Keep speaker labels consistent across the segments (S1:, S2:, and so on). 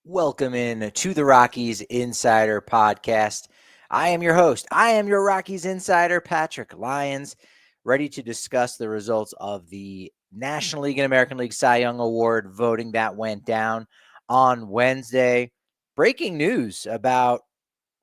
S1: Welcome in to the Rockies Insider Podcast. I am your host. I am your Rockies Insider, Patrick Lyons, ready to discuss the results of the National League and American League Cy Young Award voting that went down on Wednesday. Breaking news about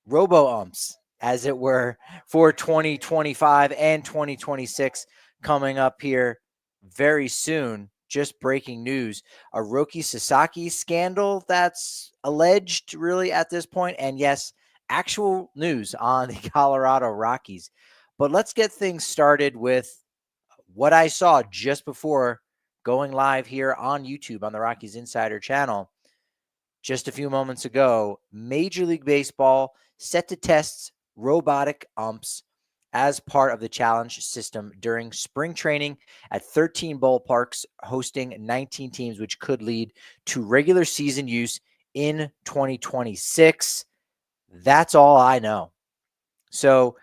S1: robo-umps, as it were, for 2025 and 2026 coming up here very soon. Just breaking news, a Roki Sasaki scandal that's alleged really at this point, and yes, actual news on the Colorado Rockies. But let's get things started with what I saw just before going live here on YouTube on the Rockies Insider channel just a few moments ago. Major League Baseball set to test robotic umps as part of the challenge system during spring training at 13 ballparks, hosting 19 teams, which could lead to regular season use in 2026. That's all I know. So,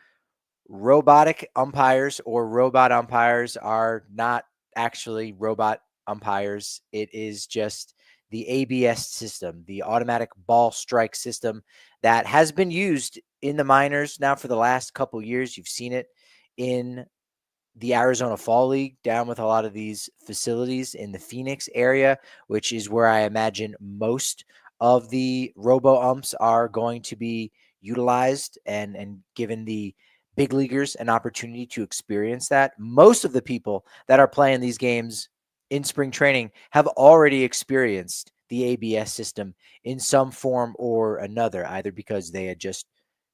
S1: robotic umpires or robot umpires are not actually robot umpires. It is just the ABS system, the automatic ball strike system that has been used in the minors now for the last couple years. You've seen it in the Arizona Fall League down with a lot of these facilities in the Phoenix area, which is where I imagine most of the robo umps are going to be utilized and given the big leaguers an opportunity to experience that. Most of the people that are playing these games in spring training have already experienced the ABS system in some form or another, either because they had just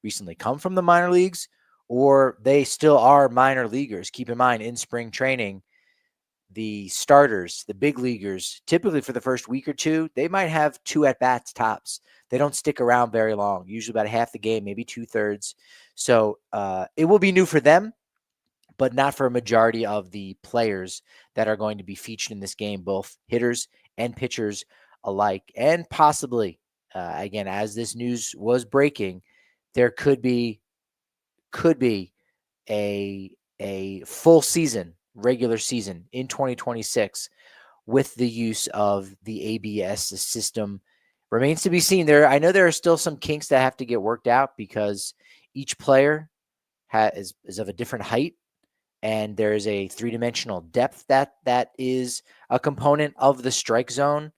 S1: recently come from the minor leagues or they still are minor leaguers. Keep in mind, in spring training, the starters, the big leaguers, typically for the first week or two, they might have 2 at-bats tops. They don't stick around very long, usually about half the game, maybe 2/3. So it will be new for them, but not for a majority of the players that are going to be featured in this game, both hitters and pitchers alike. And possibly, again, as this news was breaking, there could be a full season, regular season in 2026 with the use of the ABS system. Remains to be seen. I know there are still some kinks that have to get worked out because each player is of a different height, and there is a three-dimensional depth that is a component of the strike zone.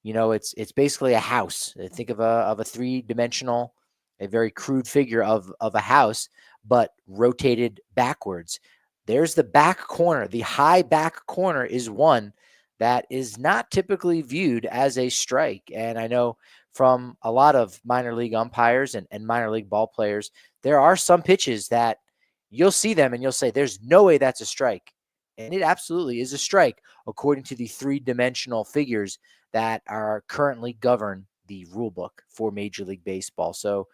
S1: It's basically a house. Think of a three-dimensional, a very crude figure of a house, but rotated backwards. There's the back corner. The high back corner is one that is not typically viewed as a strike. And I know from a lot of minor league umpires and minor league ball players, there are some pitches that you'll see them and you'll say, there's no way that's a strike. And it absolutely is a strike according to the three-dimensional figures that are currently govern the rule book for Major League Baseball. So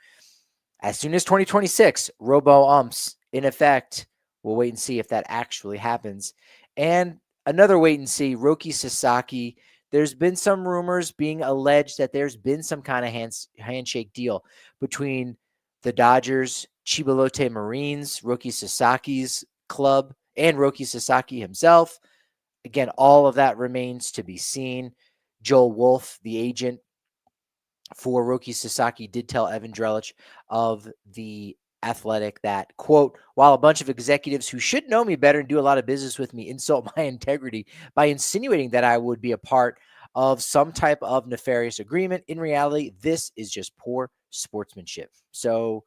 S1: as soon as 2026, robo umps in effect. We'll wait and see if that actually happens. And another wait and see, Roki Sasaki. There's been some rumors being alleged that there's been some kind of handshake deal between the Dodgers, Chibolote Marines, Roki Sasaki's club, and Roki Sasaki himself. Again, all of that remains to be seen. Joel Wolf, the agent for Roki Sasaki, did tell Evan Drellich of the Athletic that, quote, while a bunch of executives who should know me better and do a lot of business with me insult my integrity by insinuating that I would be a part of some type of nefarious agreement, in reality, this is just poor sportsmanship. So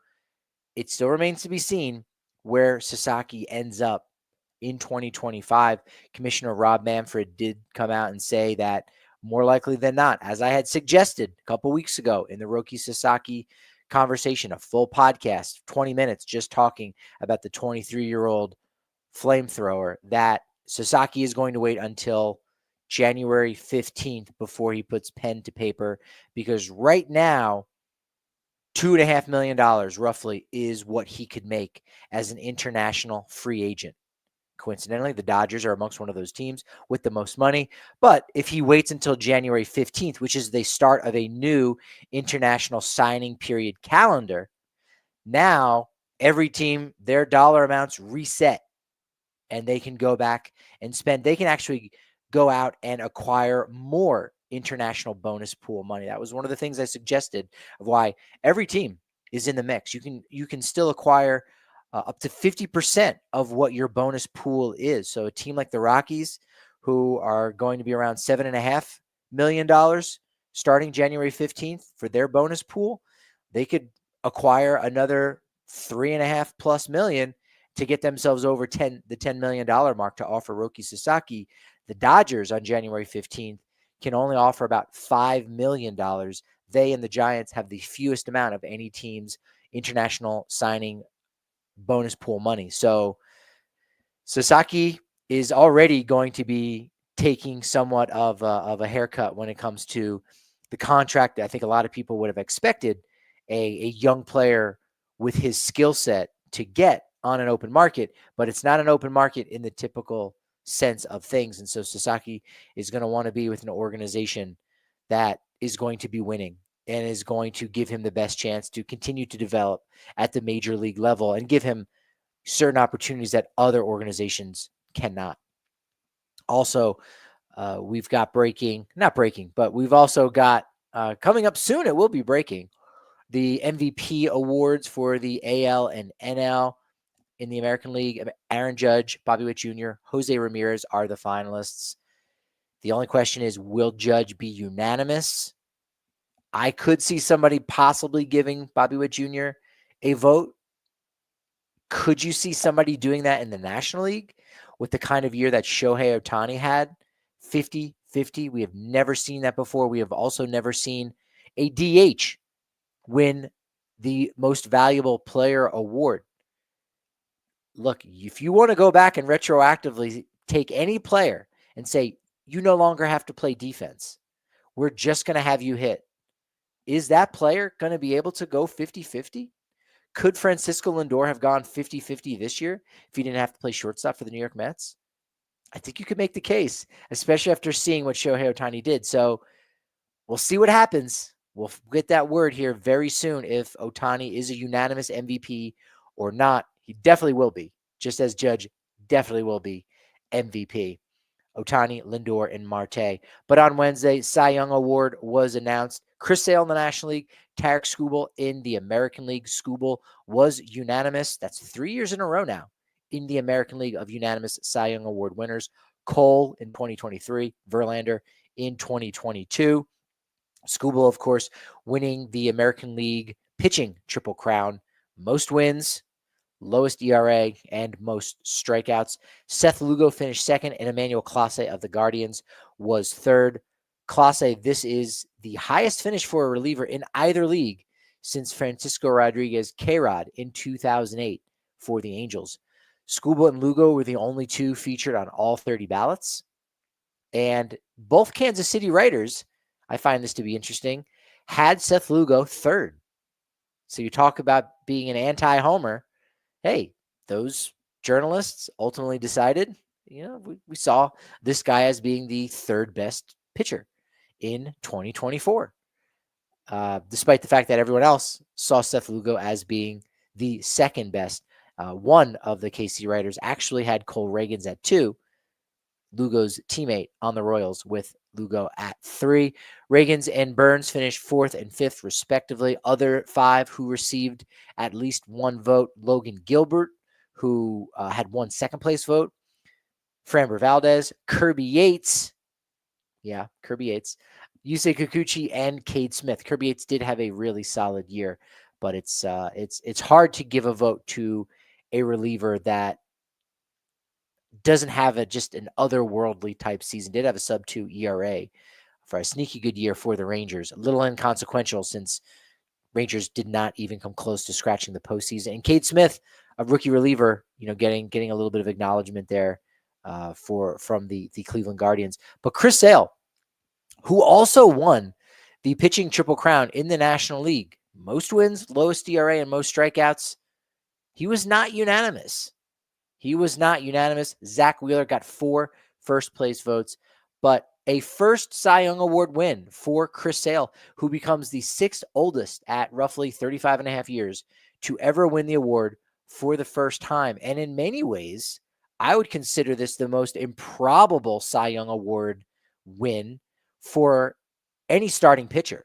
S1: it still remains to be seen where Sasaki ends up in 2025. Commissioner Rob Manfred did come out and say that more likely than not, as I had suggested a couple weeks ago in the Roki Sasaki conversation, a full podcast, 20 minutes, just talking about the 23-year-old flamethrower, that Sasaki is going to wait until January 15th before he puts pen to paper, because right now, $2.5 million roughly is what he could make as an international free agent. Coincidentally, the Dodgers are amongst one of those teams with the most money. But if he waits until January 15th, which is the start of a new international signing period calendar, now every team, their dollar amounts reset and they can go back and spend. They can actually go out and acquire more international bonus pool money. That was one of the things I suggested of why every team is in the mix. You can still acquire up to 50% of what your bonus pool is. So a team like the Rockies, who are going to be around $7.5 million starting January 15th for their bonus pool, they could acquire another 3.5+ million to get themselves over the $10 million mark to offer Roki Sasaki. The Dodgers on January 15th can only offer about $5 million. They and the Giants have the fewest amount of any team's international signing bonus pool money. So Sasaki is already going to be taking somewhat of a haircut when it comes to the contract. I think a lot of people would have expected a young player with his skill set to get on an open market, but it's not an open market in the typical sense of things. And so Sasaki is going to want to be with an organization that is going to be winning and is going to give him the best chance to continue to develop at the major league level and give him certain opportunities that other organizations cannot. Also, we've got not breaking, but we've also got coming up soon, it will be breaking, the MVP awards for the AL and NL. In the American League, Aaron Judge, Bobby Witt Jr., Jose Ramirez are the finalists. The only question is, will Judge be unanimous? I could see somebody possibly giving Bobby Witt Jr. a vote. Could you see somebody doing that in the National League with the kind of year that Shohei Ohtani had? 50-50. We have never seen that before. We have also never seen a DH win the most valuable player award. Look, if you want to go back and retroactively take any player and say, you no longer have to play defense, we're just going to have you hit, is that player going to be able to go 50-50? Could Francisco Lindor have gone 50-50 this year if he didn't have to play shortstop for the New York Mets? I think you could make the case, especially after seeing what Shohei Ohtani did. So we'll see what happens. We'll get that word here very soon if Ohtani is a unanimous MVP or not. He definitely will be, just as Judge definitely will be MVP. Ohtani, Lindor, and Marte. But on Wednesday, Cy Young Award was announced. Chris Sale in the National League, Tarek Skubal in the American League. Skubal was unanimous. That's 3 years in a row now in the American League of unanimous Cy Young Award winners. Cole in 2023, Verlander in 2022. Skubal, of course, winning the American League pitching Triple Crown. Most wins, lowest ERA, and most strikeouts. Seth Lugo finished second, and Emmanuel Clase of the Guardians was third. Clase, this is the highest finish for a reliever in either league since Francisco Rodriguez K-Rod in 2008 for the Angels. Skubal and Lugo were the only two featured on all 30 ballots. And both Kansas City writers, I find this to be interesting, had Seth Lugo third. So you talk about being an anti-homer. Hey, those journalists ultimately decided, we saw this guy as being the third best pitcher in 2024. Despite the fact that everyone else saw Seth Lugo as being the second best. One of the KC writers actually had Cole Reagans at 2, Lugo's teammate on the Royals, with Lugo at 3. Reagans and Burns finished 4th and 5th, respectively. Other 5 who received at least one vote: Logan Gilbert, who had one second-place vote; Framber Valdez, Kirby Yates, Yusei Kikuchi, and Cade Smith. Kirby Yates did have a really solid year, but it's hard to give a vote to a reliever that doesn't have just an otherworldly type season. Did have a sub-2 ERA for a sneaky good year for the Rangers. A little inconsequential since Rangers did not even come close to scratching the postseason. And Cade Smith, a rookie reliever, getting a little bit of acknowledgement there from the Cleveland Guardians. But Chris Sale, who also won the pitching Triple Crown in the National League, most wins, lowest ERA, and most strikeouts, he was not unanimous. Zach Wheeler got 4 first-place votes, but a first Cy Young Award win for Chris Sale, who becomes the 6th oldest at roughly 35 and a half years to ever win the award for the first time. And in many ways, I would consider this the most improbable Cy Young Award win for any starting pitcher.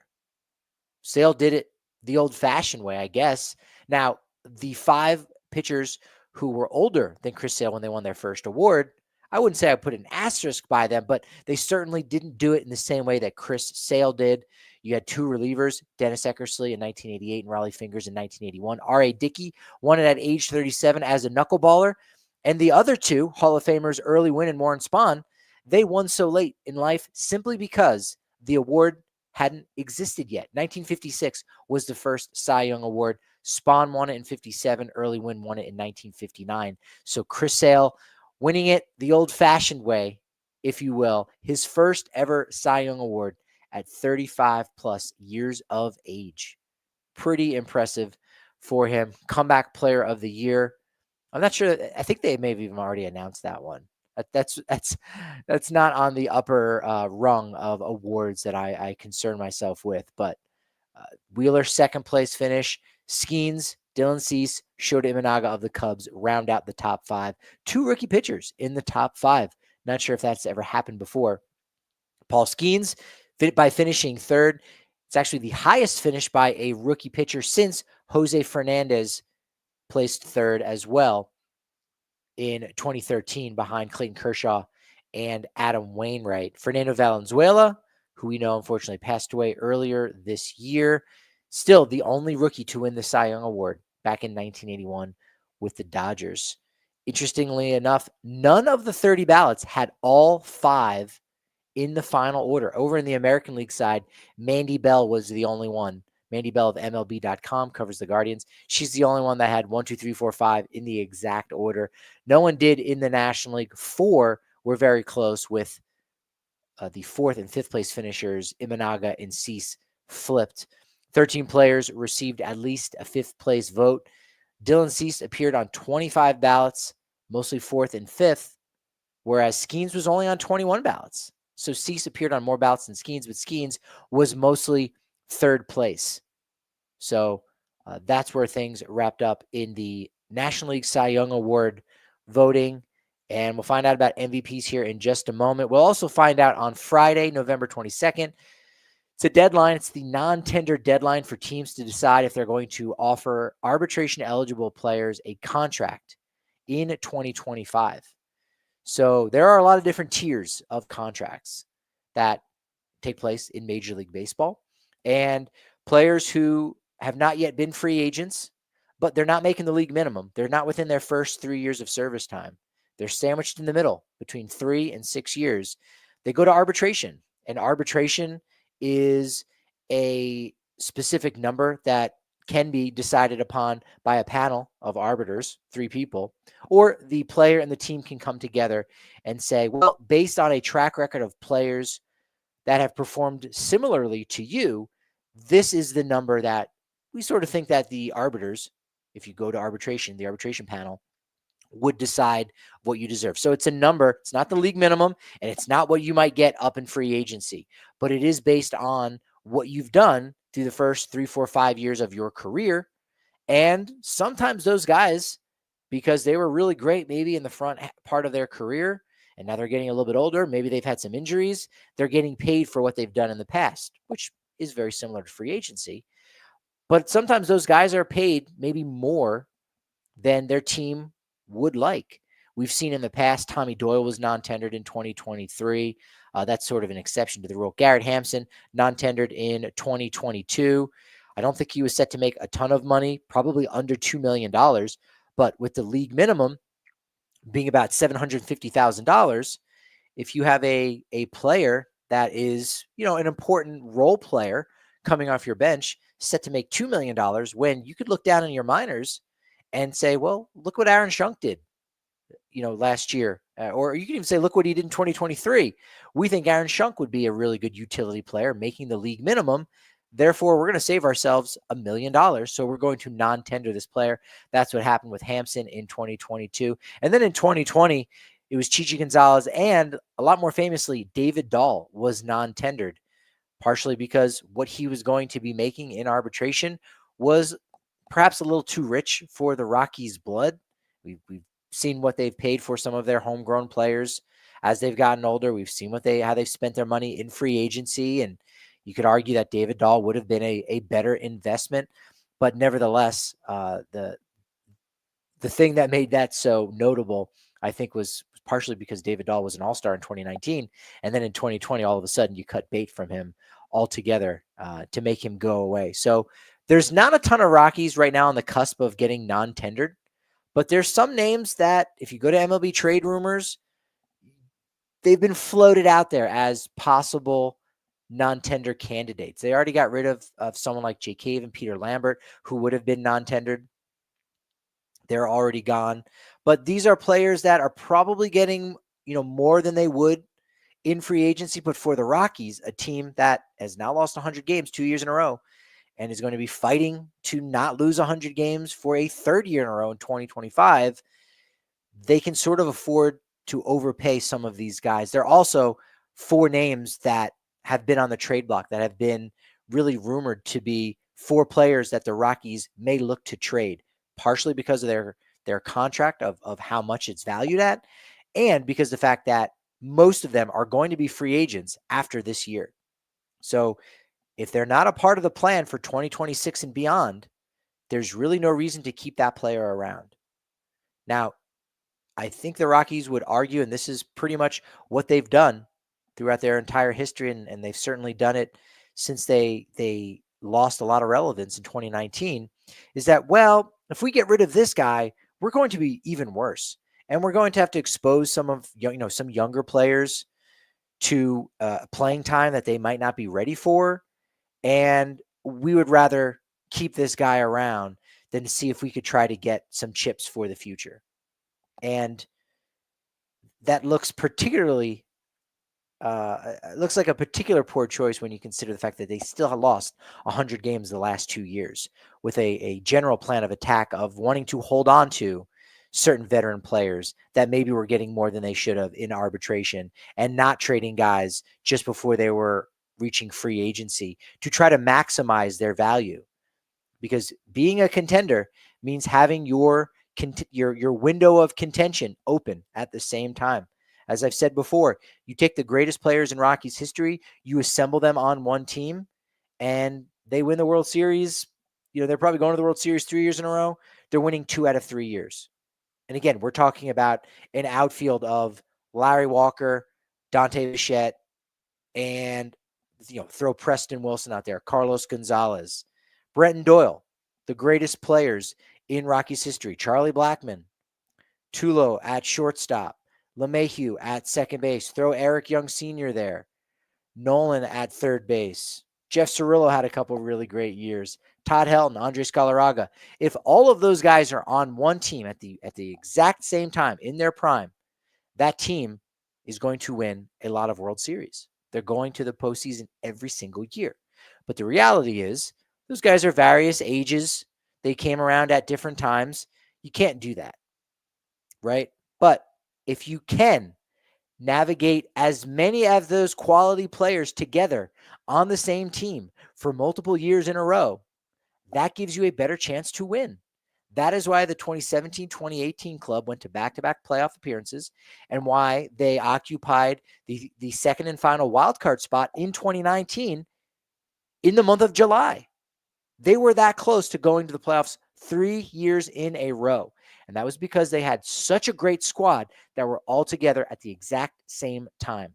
S1: Sale did it the old-fashioned way, I guess. Now, the 5 pitchers who were older than Chris Sale when they won their first award, I wouldn't say I put an asterisk by them, but they certainly didn't do it in the same way that Chris Sale did. You had 2 relievers, Dennis Eckersley in 1988 and Raleigh Fingers in 1981. R.A. Dickey won it at age 37 as a knuckleballer. And the other 2, Hall of Famers Early Wynn and Warren Spahn, they won so late in life simply because the award hadn't existed yet. 1956 was the first Cy Young Award. Spahn won it in 57. Early Wynn won it in 1959. So Chris Sale winning it the old-fashioned way, if you will, his first ever Cy Young Award at 35-plus years of age. Pretty impressive for him. Comeback Player of the Year. I'm not sure. I think they may have even already announced that one. That's not on the upper rung of awards that I concern myself with. But Wheeler, second place finish. Skeens, Dylan Cease, Shota Imanaga of the Cubs round out the top 5. 2 rookie pitchers in the top 5. Not sure if that's ever happened before. Paul Skeens, by finishing third. It's actually the highest finish by a rookie pitcher since Jose Fernandez placed third as well in 2013 behind Clayton Kershaw and Adam Wainwright. Fernando Valenzuela, who we know unfortunately passed away earlier this year, still the only rookie to win the Cy Young Award back in 1981 with the Dodgers. Interestingly enough, none of the 30 ballots had all 5 in the final order. Over in the American League side, Mandy Bell was the only one. Mandy Bell of MLB.com covers the Guardians. She's the only one that had 1, 2, 3, 4, 5 in the exact order. No one did in the National League. 4 were very close with the 4th and 5th place finishers, Imanaga and Cease, flipped. 13 players received at least a 5th place vote. Dylan Cease appeared on 25 ballots, mostly 4th and 5th, whereas Skeens was only on 21 ballots. So Cease appeared on more ballots than Skeens, but Skeens was mostly 3rd place. So that's where things wrapped up in the National League Cy Young Award voting. And we'll find out about MVPs here in just a moment. We'll also find out on Friday, November 22nd. It's a deadline. It's the non-tender deadline for teams to decide if they're going to offer arbitration-eligible players a contract in 2025. So there are a lot of different tiers of contracts that take place in Major League Baseball. And players who have not yet been free agents, but they're not making the league minimum. They're not within their first 3 years of service time. They're sandwiched in the middle between 3 and 6 years. They go to arbitration, and arbitration is a specific number that can be decided upon by a panel of arbiters, 3 people, or the player and the team can come together and say, well, based on a track record of players that have performed similarly to you, this is the number that we sort of think that the arbiters, if you go to arbitration, the arbitration panel, would decide what you deserve. So it's a number. It's not the league minimum, and it's not what you might get up in free agency, but it is based on what you've done through the first 3, 4, 5 years of your career. And sometimes those guys, because they were really great maybe in the front part of their career, and now they're getting a little bit older, maybe they've had some injuries, they're getting paid for what they've done in the past, which is very similar to free agency. But sometimes those guys are paid maybe more than their team would like. We've seen in the past, Tommy Doyle was non-tendered in 2023. That's sort of an exception to the rule. Garrett Hampson, non-tendered in 2022. I don't think he was set to make a ton of money, probably under $2 million. But with the league minimum being about $750,000, if you have a player that is, an important role player coming off your bench set to make $2 million, when you could look down in your minors and say, well, look what Aaron Schunk did, last year. Or you can even say, look what he did in 2023. We think Aaron Schunk would be a really good utility player, making the league minimum. Therefore, we're going to save ourselves $1 million. So we're going to non-tender this player. That's what happened with Hampson in 2022. And then in 2020, it was Chichi Gonzalez, and a lot more famously, David Dahl was non-tendered, partially because what he was going to be making in arbitration was perhaps a little too rich for the Rockies' blood. We've seen what they've paid for some of their homegrown players as they've gotten older. We've seen how they've spent their money in free agency, and you could argue that David Dahl would have been a better investment. But nevertheless, the thing that made that so notable, I think, was partially because David Dahl was an all-star in 2019. And then in 2020, all of a sudden you cut bait from him altogether to make him go away. So there's not a ton of Rockies right now on the cusp of getting non-tendered, but there's some names that if you go to MLB trade rumors, they've been floated out there as possible non-tender candidates. They already got rid of someone like Jake Cave and Peter Lambert, who would have been non-tendered. They're already gone. But these are players that are probably getting, more than they would in free agency. But for the Rockies, a team that has now lost 100 games 2 years in a row and is going to be fighting to not lose 100 games for a third year in a row in 2025, they can sort of afford to overpay some of these guys. There are also 4 names that have been on the trade block that have been really rumored to be 4 players that the Rockies may look to trade, partially because of their contract of how much it's valued at, and because the fact that most of them are going to be free agents after this year. So if they're not a part of the plan for 2026 and beyond, there's really no reason to keep that player around. Now, I think the Rockies would argue, and this is pretty much what they've done throughout their entire history, and they've certainly done it since they lost a lot of relevance in 2019, is that, well, if we get rid of this guy, we're going to be even worse. And we're going to have to expose some younger players to playing time that they might not be ready for. And we would rather keep this guy around than to see if we could try to get some chips for the future. And that looks particularly looks like a particular poor choice when you consider the fact that they still have lost 100 games the last 2 years with a general plan of attack of wanting to hold on to certain veteran players that maybe were getting more than they should have in arbitration and not trading guys just before they were reaching free agency to try to maximize their value. Because being a contender means having your window of contention open at the same time. As I've said before, you take the greatest players in Rockies history, you assemble them on one team, and they win the World Series. They're probably going to the World Series 3 years in a row. They're winning 2 out of 3 years. And again, we're talking about an outfield of Larry Walker, Dante Bichette, and throw Preston Wilson out there, Carlos Gonzalez, Brenton Doyle, the greatest players in Rockies history, Charlie Blackmon, Tulo at shortstop, LeMahieu at second base, throw Eric Young Sr. there, Nolan at third base, Jeff Cirillo had a couple of really great years, Todd Helton, Andres Galarraga. If all of those guys are on one team at the exact same time in their prime, that team is going to win a lot of World Series. They're going to the postseason every single year. But the reality is those guys are various ages. They came around at different times. You can't do that, right? But if you can navigate as many of those quality players together on the same team for multiple years in a row, that gives you a better chance to win. That is why the 2017-2018 club went to back-to-back playoff appearances and why they occupied the second and final wildcard spot in 2019 in the month of July. They were that close to going to the playoffs 3 years in a row. And that was because they had such a great squad that were all together at the exact same time.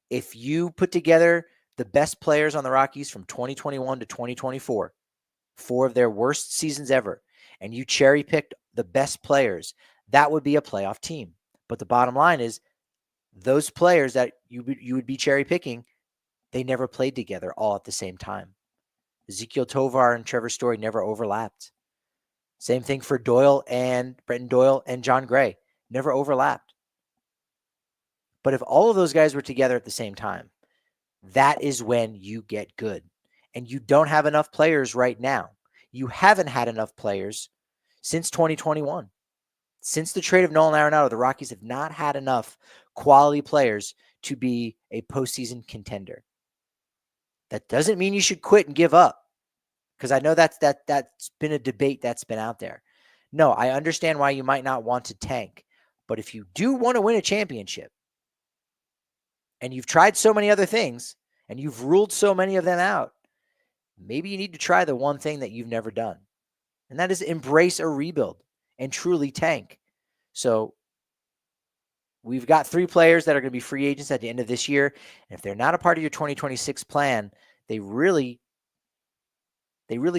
S1: If you put together the best players on the Rockies from 2021 to 2024, 4 of their worst seasons ever, and you cherry picked the best players, that would be a playoff team. But the bottom line is those players that you would be cherry picking, they never played together all at the same time. Ezekiel Tovar and Trevor Story never overlapped. Same thing for Brenton Doyle and John Gray, never overlapped. But if all of those guys were together at the same time, that is when you get good. And you don't have enough players right now. You haven't had enough players since 2021. Since the trade of Nolan Arenado, the Rockies have not had enough quality players to be a postseason contender. That doesn't mean you should quit and give up, because I know that's been a debate that's been out there. No, I understand why you might not want to tank, But if you do want to win a championship and you've tried so many other things and you've ruled so many of them out, maybe you need to try the one thing that you've never done. And that is embrace a rebuild and truly tank. So we've got 3 players that are going to be free agents at the end of this year. And if they're not a part of your 2026 plan, they really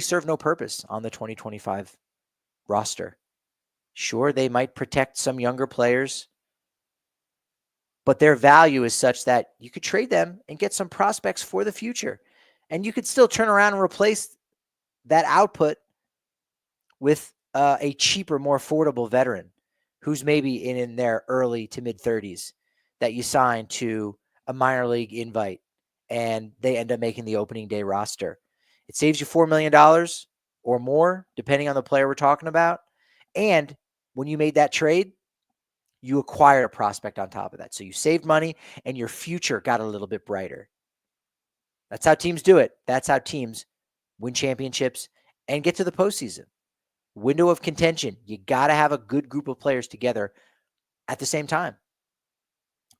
S1: serve no purpose on the 2025 roster. Sure, they might protect some younger players, but their value is such that you could trade them and get some prospects for the future. And you could still turn around and replace that output with a cheaper, more affordable veteran who's maybe in their early to mid 30s that you sign to a minor league invite and they end up making the opening day roster. It saves you $4 million or more, depending on the player we're talking about. And when you made that trade, you acquired a prospect on top of that. So you saved money and your future got a little bit brighter. That's how teams do it. That's how teams win championships and get to the postseason. Window of contention. You got to have a good group of players together at the same time.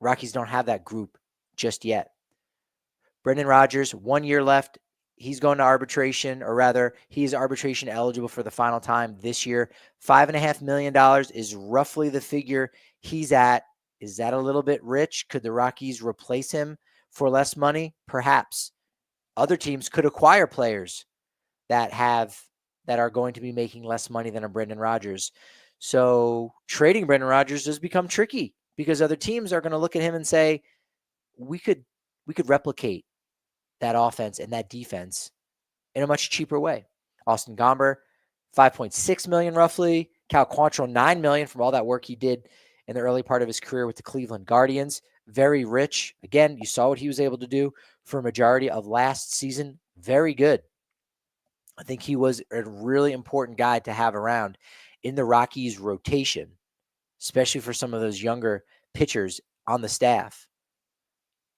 S1: Rockies don't have that group just yet. Brendan Rodgers, 1 year left. He's going to arbitration, or rather, he's arbitration eligible for the final time this year. $5.5 million is roughly the figure he's at. Is that a little bit rich? Could the Rockies replace him for less money? Perhaps. Other teams could acquire players that are going to be making less money than a Brendan Rodgers. So trading Brendan Rodgers does become tricky because other teams are going to look at him and say, we could replicate that offense and that defense in a much cheaper way. Austin Gomber, $5.6 million roughly. Cal Quantrill, $9 million from all that work he did in the early part of his career with the Cleveland Guardians. Very rich. Again, you saw what he was able to do for a majority of last season. Very good. I think he was a really important guy to have around in the Rockies rotation, especially for some of those younger pitchers on the staff.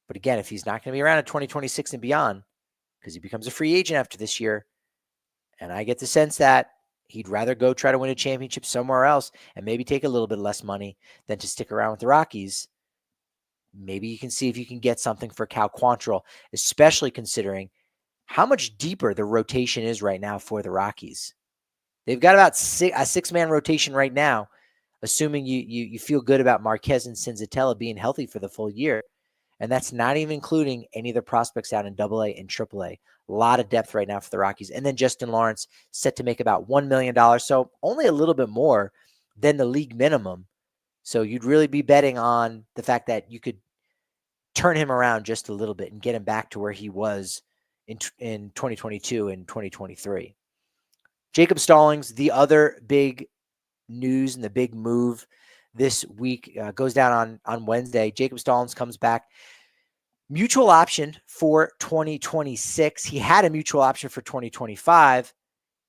S1: But again, if he's not going to be around in 2026 and beyond, because he becomes a free agent after this year, and I get the sense that he'd rather go try to win a championship somewhere else and maybe take a little bit less money than to stick around with the Rockies, maybe you can see if you can get something for Cal Quantrill, especially considering how much deeper the rotation is right now for the Rockies. They've got about a 6-man rotation right now, assuming you feel good about Marquez and Senzatella being healthy for the full year. And that's not even including any of the prospects out in AA and AAA. A lot of depth right now for the Rockies. And then Justin Lawrence set to make about $1 million. So only a little bit more than the league minimum. So you'd really be betting on the fact that you could turn him around just a little bit and get him back to where he was in 2022 and 2023. Jacob Stallings, the other big news and the big move this week, goes down on Wednesday. Jacob Stallings comes back. Mutual option for 2026. He had a mutual option for 2025.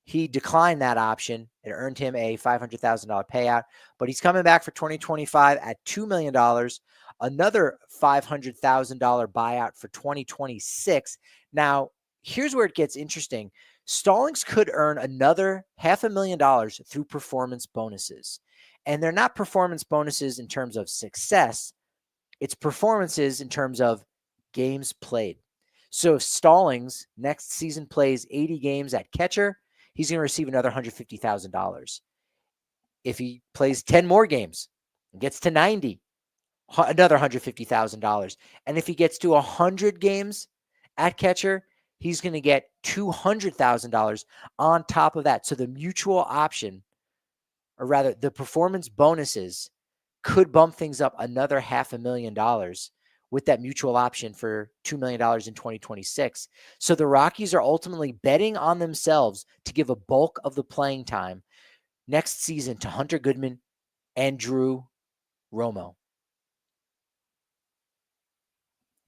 S1: He declined that option. It earned him a $500,000 payout, but he's coming back for 2025 at $2 million. Another $500,000 buyout for 2026. Now, here's where it gets interesting. Stallings could earn another $500,000 through performance bonuses. And they're not performance bonuses in terms of success. It's performances in terms of games played. So if Stallings next season plays 80 games at catcher, he's going to receive another $150,000. If he plays 10 more games and gets to 90, another $150,000. And if he gets to 100 games at catcher, he's going to get $200,000 on top of that. So the mutual option, or rather the performance bonuses, could bump things up another $500,000 with that mutual option for $2 million in 2026. So the Rockies are ultimately betting on themselves to give a bulk of the playing time next season to Hunter Goodman and Drew Romo.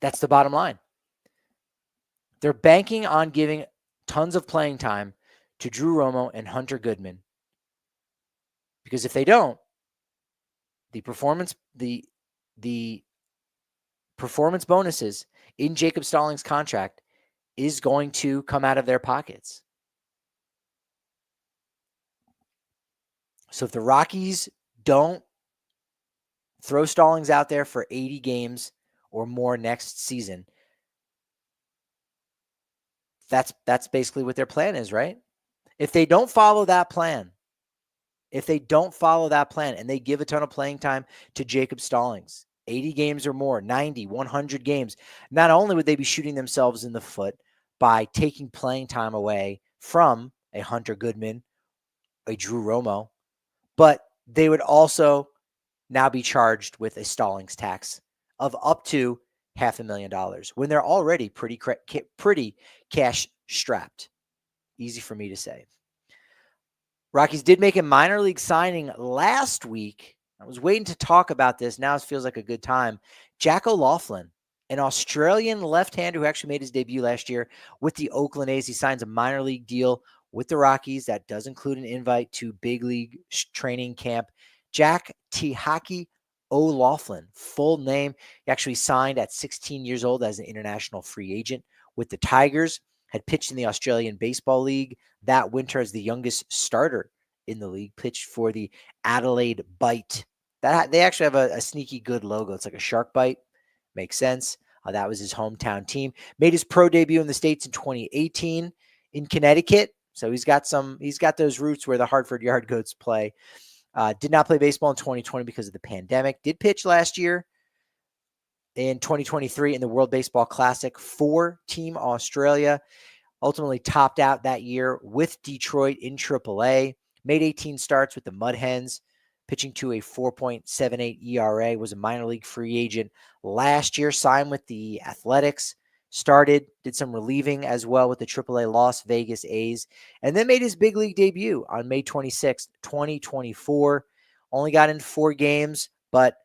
S1: That's the bottom line. They're banking on giving tons of playing time to Drew Romo and Hunter Goodman. Because if they don't, the performance bonuses in Jacob Stallings' contract is going to come out of their pockets. So if the Rockies don't throw Stallings out there for 80 games or more next season. That's basically what their plan is, right? If they don't follow that plan, and they give a ton of playing time to Jacob Stallings, 80 games or more, 90, 100 games, not only would they be shooting themselves in the foot by taking playing time away from a Hunter Goodman, a Drew Romo, but they would also now be charged with a Stallings tax of up to $500,000 when they're already pretty cash strapped. Easy for me to say. Rockies did make a minor league signing last week. I was waiting to talk about this. Now it feels like a good time. Jack O'Loughlin, an Australian left-hander who actually made his debut last year with the Oakland A's. He signs a minor league deal with the Rockies that does include an invite to big league training camp. Jack Tihaki O'Loughlin, full name. He actually signed at 16 years old as an international free agent with the Tigers, had pitched in the Australian Baseball League that winter as the youngest starter in the league, pitched for the Adelaide Bite. They actually have a sneaky good logo. It's like a shark bite. Makes sense. That was his hometown team. Made his pro debut in the States in 2018 in Connecticut. So he's got those roots where the Hartford Yard Goats play. Did not play baseball in 2020 because of the pandemic. Did pitch last year in 2023 in the World Baseball Classic for Team Australia. Ultimately topped out that year with Detroit in AAA. Made 18 starts with the Mud Hens, pitching to a 4.78 ERA. Was a minor league free agent last year. Signed with the Athletics. Did some relieving as well with the AAA Las Vegas A's. And then made his big league debut on May 26th, 2024. Only got in 4 games, but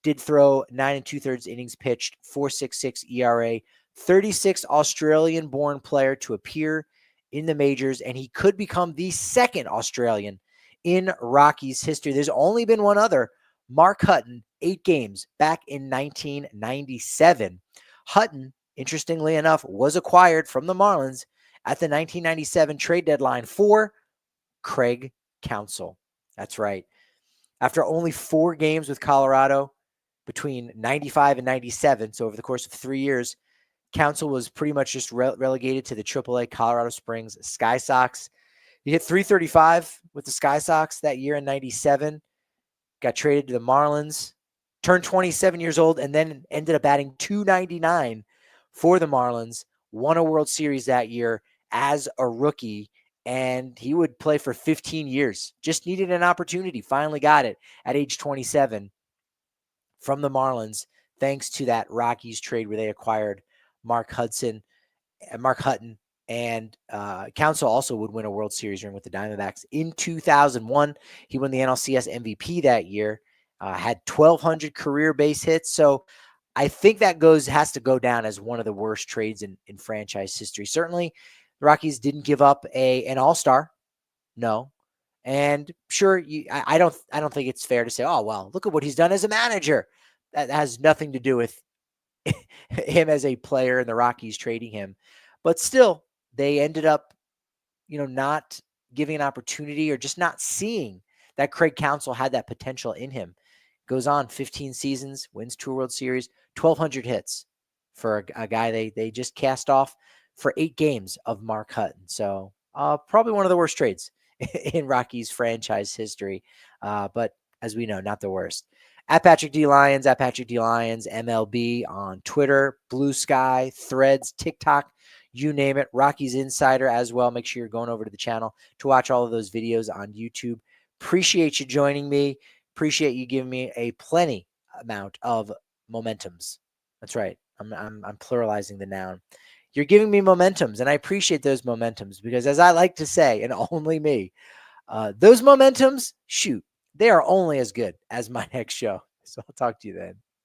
S1: did throw 9 2/3 innings pitched, 4.66 ERA, 36 Australian-born player to appear in the majors, and he could become the second Australian in Rockies history. There's only been one other, Mark Hutton, 8 games back in 1997. Hutton, interestingly enough, was acquired from the Marlins at the 1997 trade deadline for Craig Counsell. That's right. After only 4 games with Colorado between 95 and 97, so over the course of 3 years, Counsell was pretty much just relegated to the AAA Colorado Springs Sky Sox. He hit .335 with the Sky Sox that year in 97, got traded to the Marlins, turned 27 years old, and then ended up batting .299 for the Marlins, won a World Series that year as a rookie, and he would play for 15 years. Just needed an opportunity, finally got it at age 27 from the Marlins, thanks to that Rockies trade where they acquired Mark Hutton, and Counsell also would win a World Series ring with the Diamondbacks in 2001. He won the NLCS MVP that year, had 1,200 career base hits. So I think that has to go down as one of the worst trades in franchise history. Certainly, the Rockies didn't give up an all-star, no. And sure, I don't think it's fair to say, oh well, look at what he's done as a manager. That has nothing to do with him as a player and the Rockies trading him. But still, they ended up, not giving an opportunity or just not seeing that Craig Counsell had that potential in him. Goes on 15 seasons, wins 2 World Series, 1,200 hits for a guy they just cast off for 8 games of Mark Hutton. So probably one of the worst trades in Rockies franchise history. But as we know, not the worst. At Patrick D. Lyons, MLB on Twitter, Blue Sky, Threads, TikTok, you name it. Rockies Insider as well. Make sure you're going over to the channel to watch all of those videos on YouTube. Appreciate you joining me. Appreciate you giving me a plenty amount of momentums. That's right. I'm pluralizing the noun. You're giving me momentums, and I appreciate those momentums because, as I like to say, and only me, those momentums, shoot, they are only as good as my next show. So I'll talk to you then.